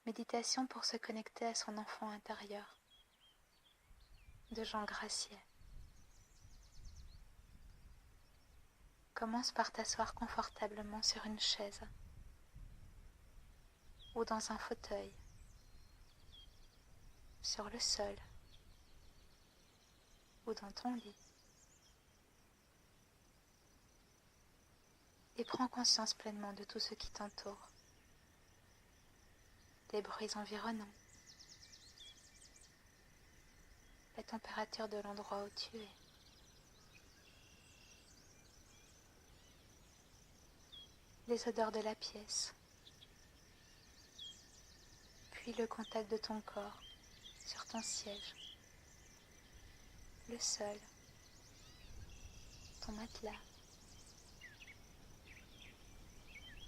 Méditation pour se connecter à son enfant intérieur, de Jean Graciet. Commence par t'asseoir confortablement sur une chaise ou dans un fauteuil, sur le sol ou dans ton lit. Et prends conscience pleinement de tout ce qui t'entoure, des bruits environnants, la température de l'endroit où tu es. Les odeurs de la pièce, puis le contact de ton corps sur ton siège, le sol, ton matelas.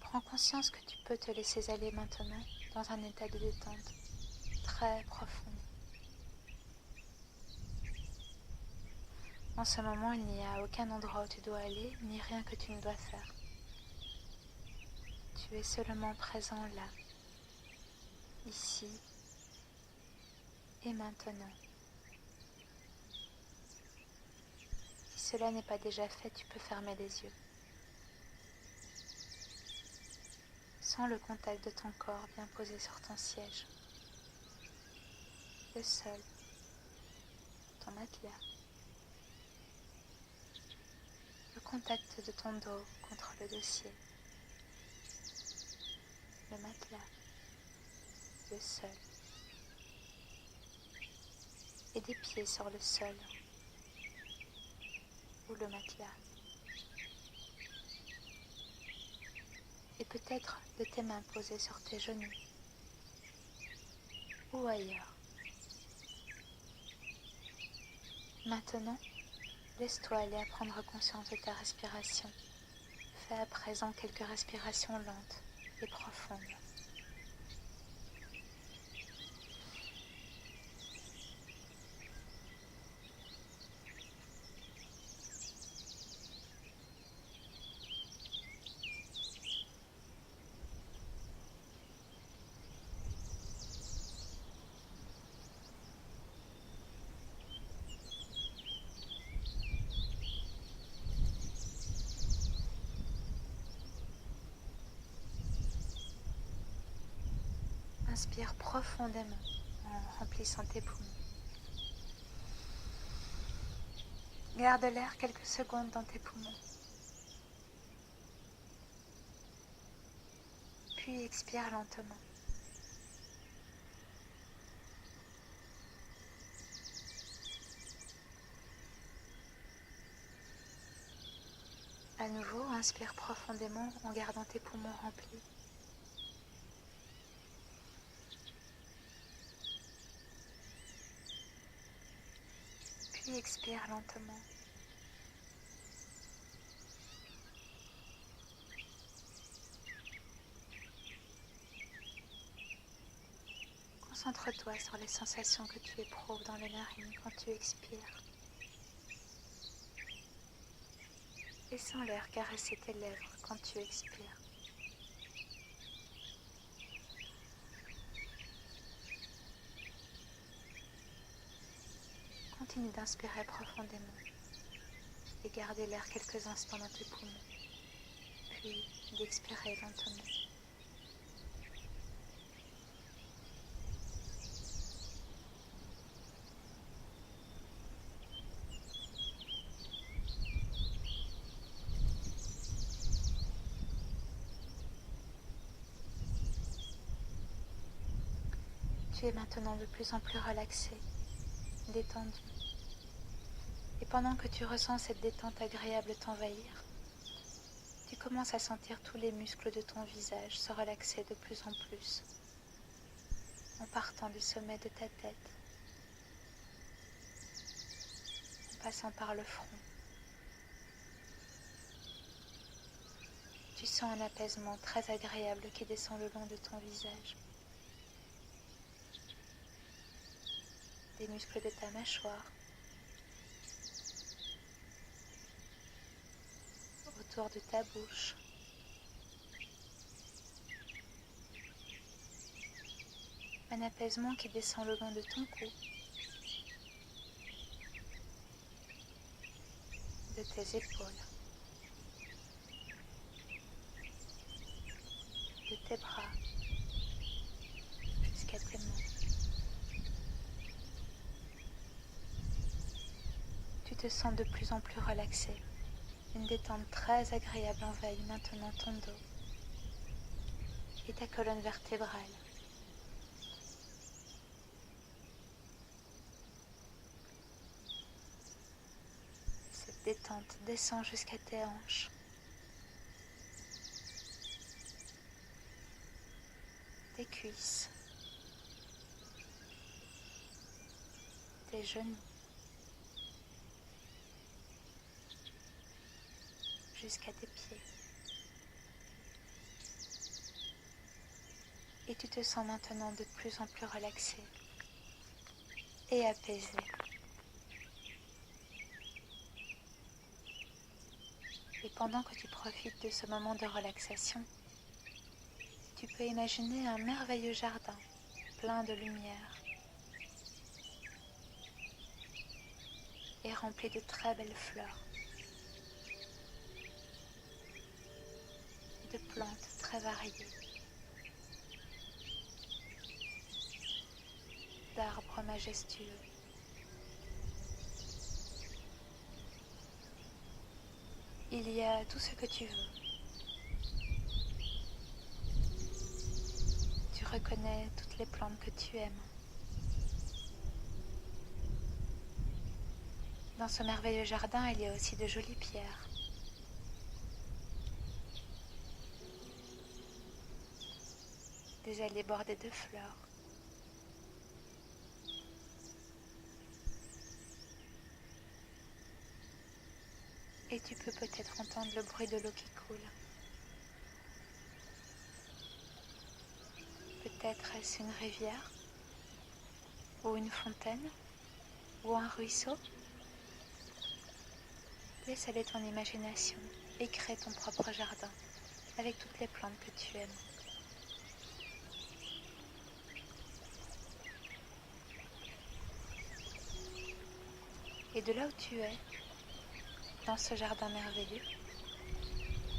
Prends conscience que tu peux te laisser aller maintenant dans un état de détente très profond. En ce moment, il n'y a aucun endroit où tu dois aller, ni rien que tu ne dois faire. Tu es seulement présent là, ici et maintenant. Si cela n'est pas déjà fait, tu peux fermer les yeux. Sens le contact de ton corps bien posé sur ton siège, le sol, ton matelas, le contact de ton dos contre le dossier, le matelas, le sol, et des pieds sur le sol ou le matelas, et peut-être de tes mains posées sur tes genoux ou ailleurs. Maintenant, laisse-toi aller à prendre conscience de ta respiration. Fais à présent quelques respirations lentes et profondes. Inspire profondément en remplissant tes poumons. Garde l'air quelques secondes dans tes poumons. Puis expire lentement. À nouveau, inspire profondément en gardant tes poumons remplis. Puis expire lentement. Concentre-toi sur les sensations que tu éprouves dans les narines quand tu expires. Et sens l'air caresser tes lèvres quand tu expires. Continue d'inspirer profondément et garder l'air quelques instants dans tes poumons, puis d'expirer lentement. Tu es maintenant de plus en plus relaxé, détendu. Et pendant que tu ressens cette détente agréable t'envahir, tu commences à sentir tous les muscles de ton visage se relaxer de plus en plus, en partant du sommet de ta tête, en passant par le front. Tu sens un apaisement très agréable qui descend le long de ton visage. Les muscles de ta mâchoire, autour de ta bouche, un apaisement qui descend le long de ton cou, de tes épaules, de tes bras, jusqu'à tes mains. Tu te sens de plus en plus relaxé. Une détente très agréable envahit maintenant ton dos et ta colonne vertébrale. Cette détente descend jusqu'à tes hanches, tes cuisses, tes genoux, jusqu'à tes pieds. Et tu te sens maintenant de plus en plus relaxé et apaisé. Et pendant que tu profites de ce moment de relaxation, tu peux imaginer un merveilleux jardin plein de lumière et rempli de très belles fleurs et de plantes très variées, d'arbres majestueux. Il y a tout ce que tu veux. Tu reconnais toutes les plantes que tu aimes. Dans ce merveilleux jardin, il y a aussi de jolies pierres. Des allées bordées de fleurs. Et tu peux peut-être entendre le bruit de l'eau qui coule. Peut-être est-ce une rivière, ou une fontaine, ou un ruisseau. Laisse aller ton imagination et crée ton propre jardin avec toutes les plantes que tu aimes. Et de là où tu es, dans ce jardin merveilleux,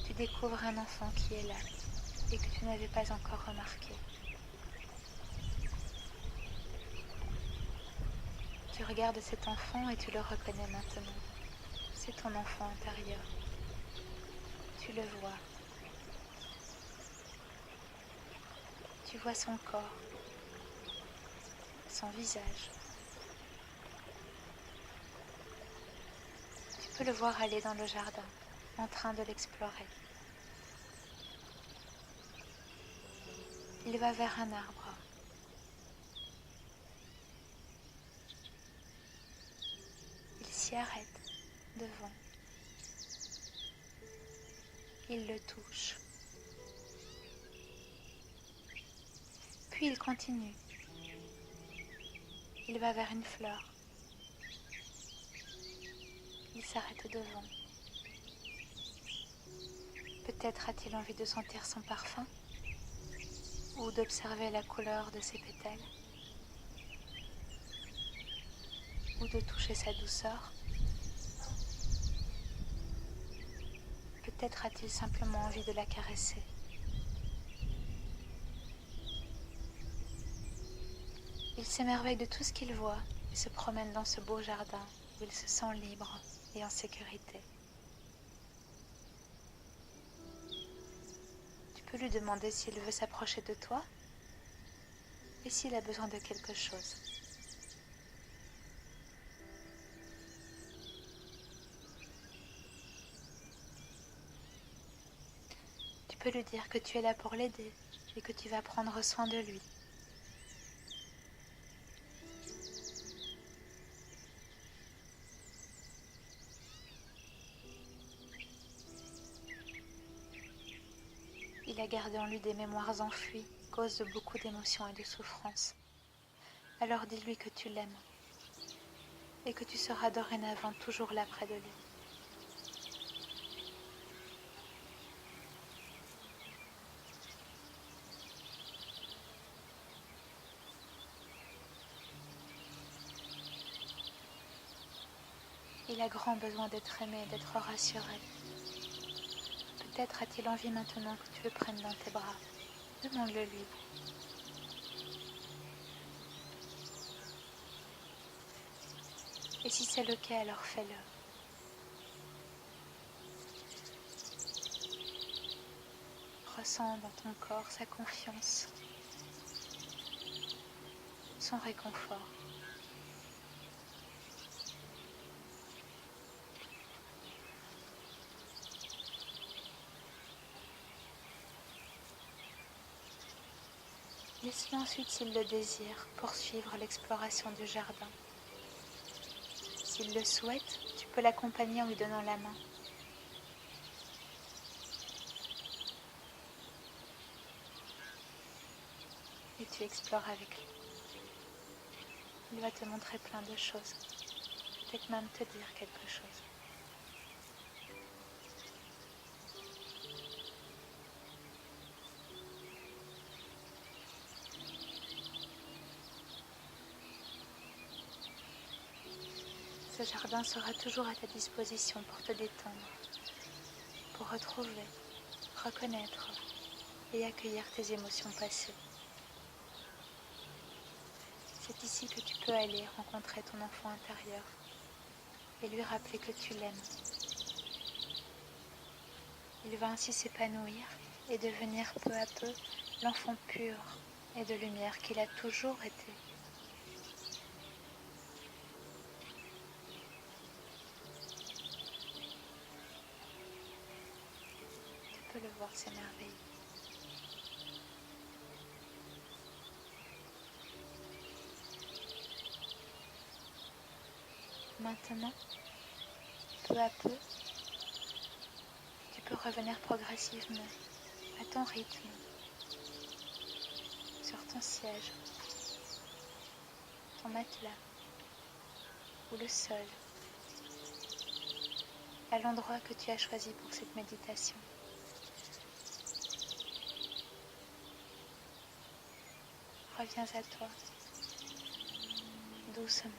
tu découvres un enfant qui est là et que tu n'avais pas encore remarqué. Tu regardes cet enfant et tu le reconnais maintenant. C'est ton enfant intérieur. Tu le vois. Tu vois son corps, son visage. Tu peux le voir aller dans le jardin, en train de l'explorer. Il va vers un arbre. Il s'y arrête devant. Il le touche. Puis il continue. Il va vers une fleur. Il s'arrête devant. Peut-être a-t-il envie de sentir son parfum ou d'observer la couleur de ses pétales ou de toucher sa douceur. Peut-être a-t-il simplement envie de la caresser. Il s'émerveille de tout ce qu'il voit et se promène dans ce beau jardin où il se sent libre et en sécurité. Tu peux lui demander s'il veut s'approcher de toi et s'il a besoin de quelque chose. Tu peux lui dire que tu es là pour l'aider et que tu vas prendre soin de lui. Il a gardé en lui des mémoires enfouies, cause de beaucoup d'émotions et de souffrances. Alors dis-lui que tu l'aimes et que tu seras dorénavant toujours là près de lui. Il a grand besoin d'être aimé et d'être rassuré. Peut-être a-t-il envie maintenant que tu le prennes dans tes bras. Demande-le lui. Et si c'est le cas, alors fais-le. Ressens dans ton corps sa confiance, son réconfort. Laisse-le ensuite, s'il le désire, poursuivre l'exploration du jardin. S'il le souhaite, tu peux l'accompagner en lui donnant la main. Et tu explores avec lui. Il va te montrer plein de choses, peut-être même te dire quelque chose. Ce jardin sera toujours à ta disposition pour te détendre, pour retrouver, reconnaître et accueillir tes émotions passées. C'est ici que tu peux aller rencontrer ton enfant intérieur et lui rappeler que tu l'aimes. Il va ainsi s'épanouir et devenir peu à peu l'enfant pur et de lumière qu'il a toujours été. Tu peux le voir s'émerveiller. Maintenant, peu à peu, tu peux revenir progressivement, à ton rythme, sur ton siège, ton matelas ou le sol, à l'endroit que tu as choisi pour cette méditation. Reviens à toi, doucement.